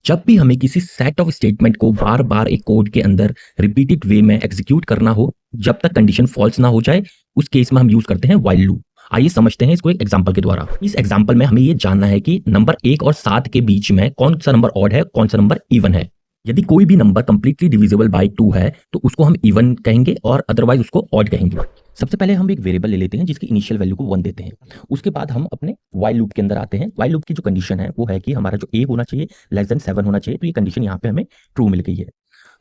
जब भी हमें किसी सेट ऑफ स्टेटमेंट को बार बार एक कोड के अंदर रिपीटेड वे में एग्जीक्यूट करना हो, जब तक कंडीशन फॉल्स ना हो जाए, उस केस में हम यूज करते हैं व्हाइल लूप। आइए समझते हैं इसको एक एग्जांपल के द्वारा। इस एग्जांपल में हमें ये जानना है कि नंबर 1 और 7 के बीच में कौन सा नंबर ऑड है, कौन सा नंबर इवन है। यदि कोई भी नंबर कंप्लीटली डिविजिबल बाय 2 है तो उसको हम इवन कहेंगे और अदरवाइज उसको ऑड कहेंगे। सबसे पहले हम एक वेरिएबल ले लेते हैं जिसकी इनिशियल वैल्यू को 1 देते हैं। उसके बाद हम अपने व्हाइल लूप के अंदर आते हैं। व्हाइल लूप की जो कंडीशन है वो है कि हमारा जो a होना चाहिए लेस देन 7 होना चाहिए, तो ये कंडीशन यहाँ पे हमें ट्रू मिल गई है।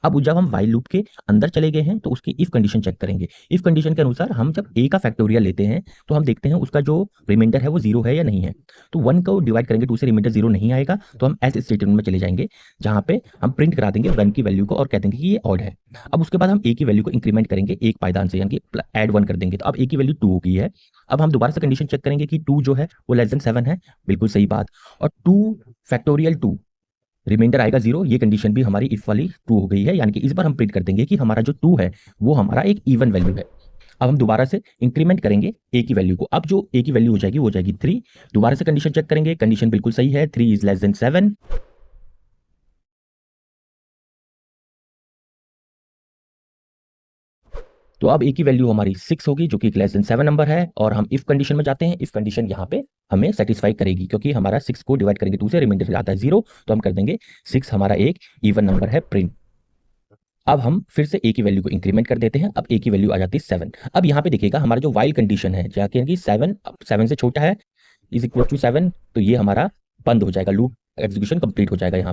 अब जब हम व्हाइल लूप के अंदर चले गए हैं तो उसकी इफ कंडीशन चेक करेंगे। इफ कंडीशन के अनुसार हम जब a का फैक्टोरियल लेते हैं तो हम देखते हैं उसका जो रिमाइंडर है वो 0 है या नहीं है। तो 1 को डिवाइड करेंगे 2 से, रिमाइंडर 0 नहीं आएगा तो हम एल्स स्टेटमेंट में चले जाएंगे, जहां पे हम प्रिंट करा देंगे 1 की वैल्यू को और कह देंगे कि ये ऑड है। अब उसके बाद हम a की वैल्यू को इंक्रीमेंट करेंगे एक पायदान से, यानी कि ऐड 1 कर देंगे, तो अब a की वैल्यू 2 हो गई है। अब हम दोबारा से कंडीशन चेक करेंगे कि 2 जो है वो लेस देन 7 है, बिल्कुल सही बात। और 2 फैक्टोरियल 2, रिमाइंडर आएगा 0, ये कंडीशन भी हमारी इफ वाली ट्रू हो गई है, यानी कि इस बार हम प्रिंट कर देंगे कि हमारा जो 2 है वो हमारा एक इवन वैल्यू है। अब हम दोबारा से इंक्रीमेंट करेंगे a की वैल्यू को। अब जो a की वैल्यू हो जाएगी वो हो जाएगी 3। दोबारा से कंडीशन चेक करेंगे, कंडीशन बिल्कुल सही है, 3 इज लेस देन 7। तो अब a की वैल्यू हमारी 6 होगी जो कि एक लेस देन 7 नंबर है, और हम इफ कंडीशन में जाते हैं। इफ कंडीशन यहाँ पे हमें सेटिस्फाई करेगी क्योंकि हमारा 6 को डिवाइड करेंगे 2 से, रिमाइंडर आता है 0, तो हम कर देंगे 6 हमारा एक इवन नंबर है, प्रिंट। अब हम फिर से a की वैल्यू को इंक्रीमेंट कर देते हैं। अब a की वैल्यू आ जाती है 7। अब यहाँ पे देखिएगा हमारा जो वाइल कंडीशन है, जाके कि 7 7 से छोटा है इज इक्वल टू 7, तो ये हमारा बंद हो जाएगा, लूप एग्जीक्यूशन कंप्लीट हो जाएगा यहाँ पे।